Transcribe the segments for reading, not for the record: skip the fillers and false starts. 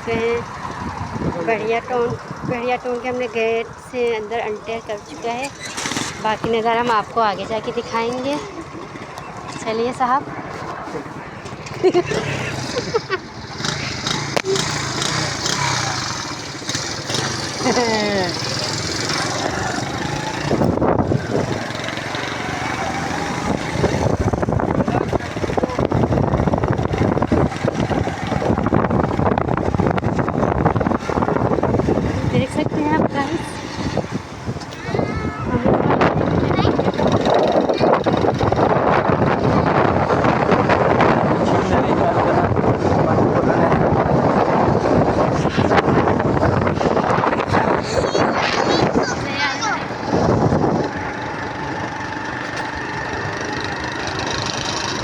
चुके हैं। बढ़िया टाउन के हमने गेट से अंदर एंटर कर चुका है। बाकी नज़ारा हम आपको आगे जाके दिखाएंगे। चलिए साहब। देख सकते हैं आप गाइस।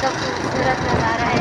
तो खूबसूरत नज़ारा है।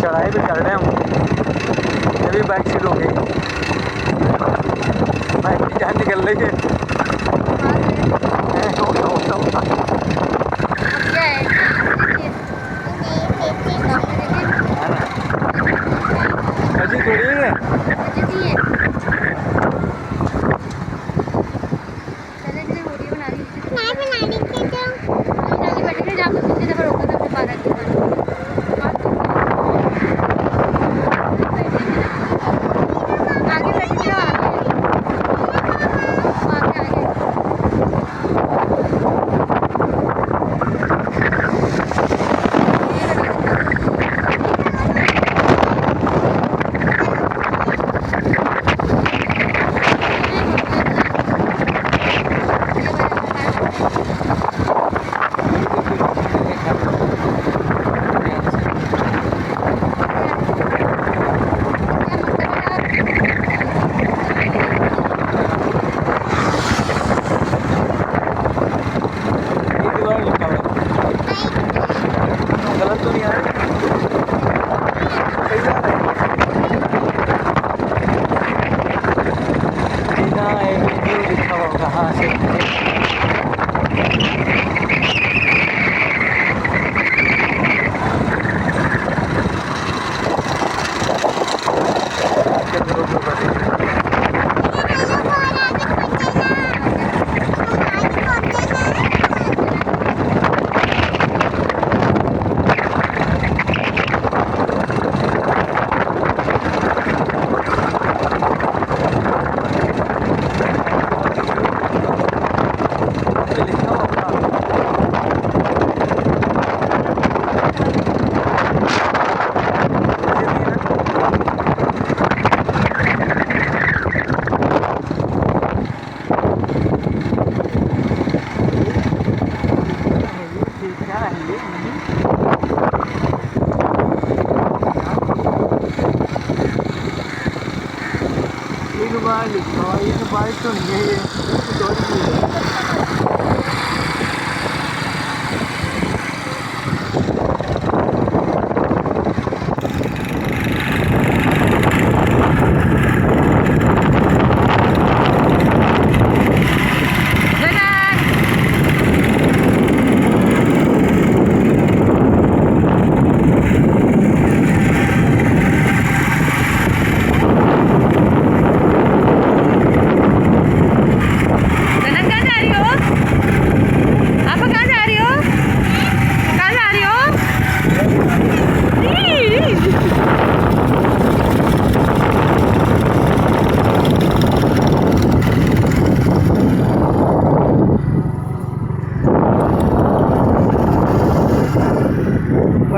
चढ़ाई भी कर रहे हैं हम। ये भी बाइक शुरू हो गई। बाइक की जान निकल रही है। अजी थोड़ी है। गलत तो नहीं आ रहा। सही जा रहा है। बिना एक लिखा होगा। हाँ से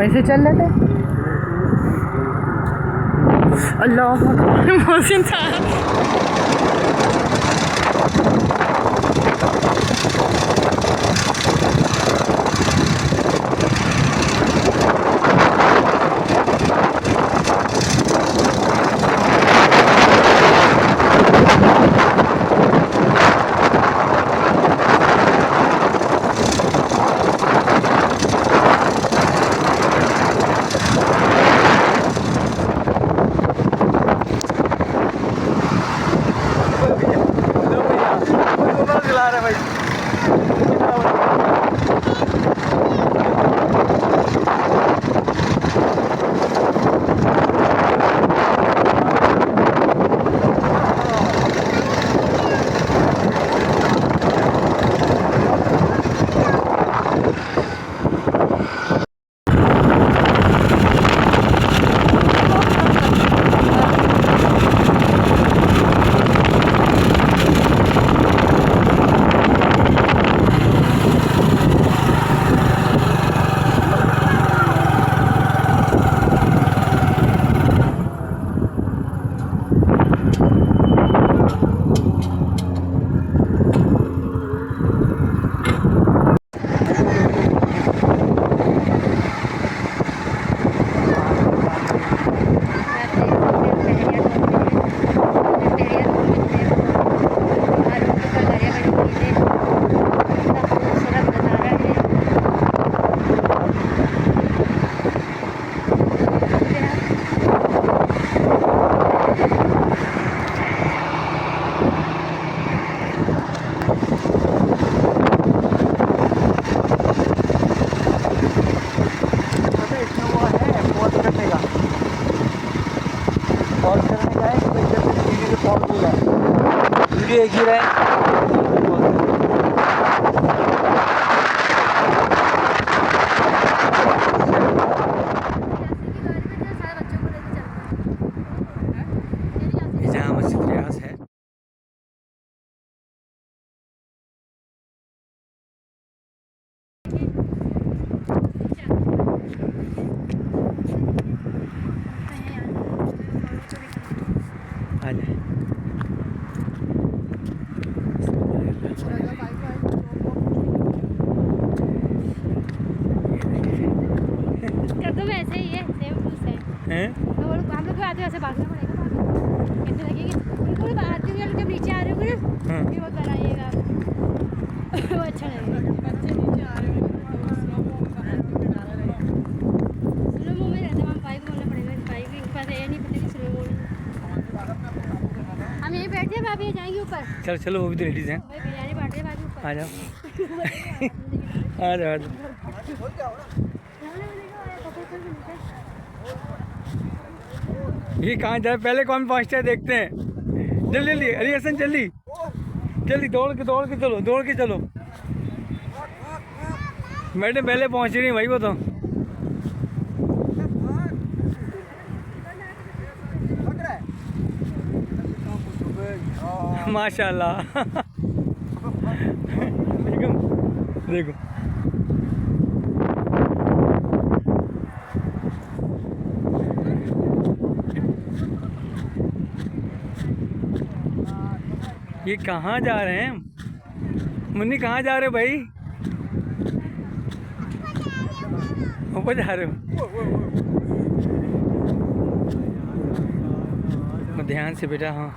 वैसे चल लेते। अल्लाह मोहसिन साहब। चला रहा है भाई। एक ही रहे। जहाँ मस्जिद रियाज है। आ जाए। तो वैसे ही है, सेम टू सेम। हैं? हम लोग को आते वैसे भागना पड़ेगा। कैसे लगेगी? बिल्कुल आते हुए जब नीचे आ रहे हो ना, हाँ। फिर वो बनाइएगा वो अच्छा लगेगा। बच्चे नीचे आ रहे हो स्लो मो में रहते, हम बाइक बोलना पड़ेगा। बाइक के पास ये नहीं पता कि स्लो मो हम यहीं बैठे हैं, भाभी जाएंगे ऊपर। चलो चलो, वो भी तो लेडीज हैं। भाई बिरयानी बांट रहे हैं भाभी ऊपर। आ जाओ। आ जाओ आ जाओ। ये कहाँ जाए, पहले कौन पहुँचता है देखते हैं। जल्दी जल्दी अली हसन, जल्दी जल्दी दौड़ के चलो, दौड़ के चलो। मैडम पहले पहुँच रही भाई वो तो। माशाल्लाह। देखो ये कहाँ जा रहे हैं मुन्नी, कहाँ जा रहे हो भाई? ऊपर जा रहे हो? ध्यान से बेटा। हाँ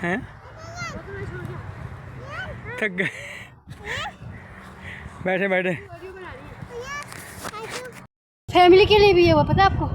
हैं? थक गए। बैठे बैठे। फैमिली के लिए भी है वो, पता है आपको?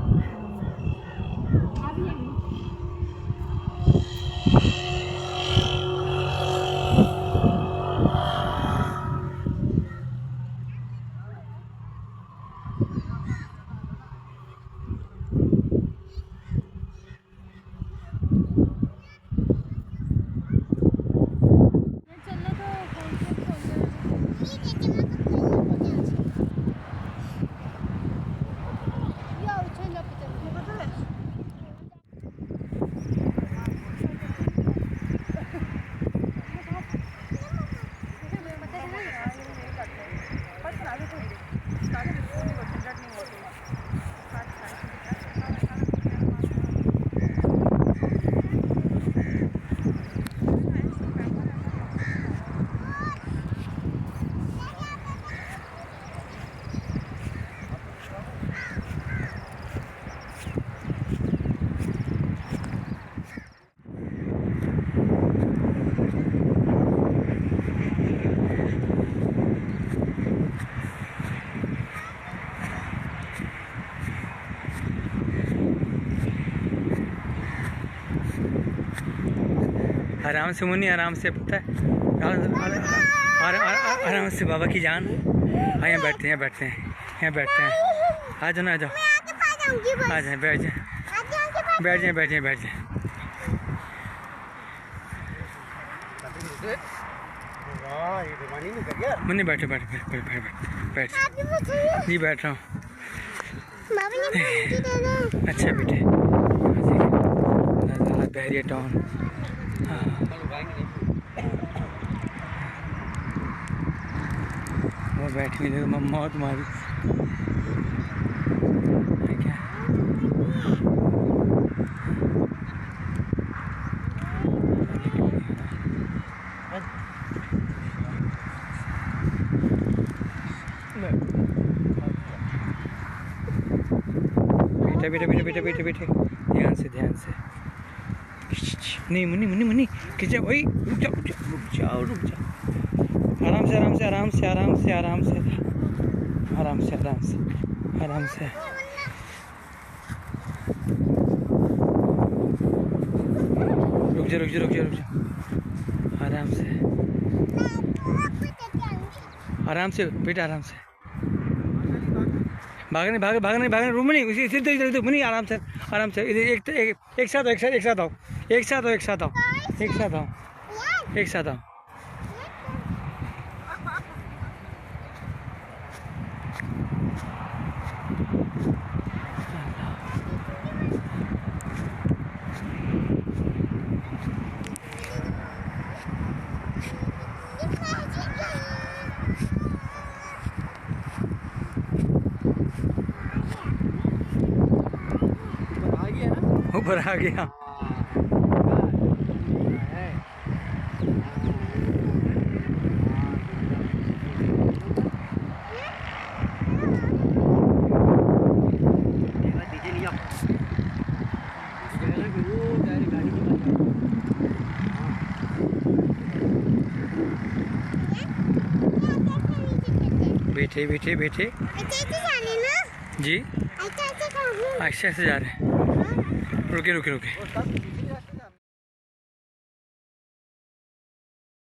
आराम से मुन्नी, आराम से, पता है, आराम से बाबा की जान। हाँ यहाँ बैठते हैं, बैठते हैं, यहाँ बैठते हैं। आ जाओ ना, आ जाओ, आ जाए, बैठ जाए, बैठ जाए, बैठ जाए, बैठ जाए। मुन्नी बैठो, बैठ बैठ बैठ बैठ बैठ जी, बैठ रहा हूँ। अच्छा बेटे, बहरिया टाउन। वो बैठी हुई देखो मम्मा और तुम्हारी क्या। बेटा बेटा बेटा बेटा बेटा, ध्यान से, ध्यान से। नहीं मुन्नी, मुन्नी मुन्नी खींचा, वही रुक जाओ, रुक जाओ, रुक जाओ, रुक जाओ। आराम से, आराम से, आराम से, आराम से, आराम से, आराम से, आराम से, आराम से। रुक जा, रुक जा, रुक जा, रुक जा, आराम से, आराम से बेटा, आराम से। भागने, भाग भागने, भागने, रूम में नहीं, उसी सीधे इधर मुन्नी, आराम से, आराम से। इधर एक साथ आओ, एक साथ आओ, एक साथ आओ, एक साथ आओ, एक साथ आओ, एक साथ आओ। ऊपर आ गया। बैठे बैठे बैठे जी, ऐसे ऐसे जा रहे हैं। रुके रुके रुके।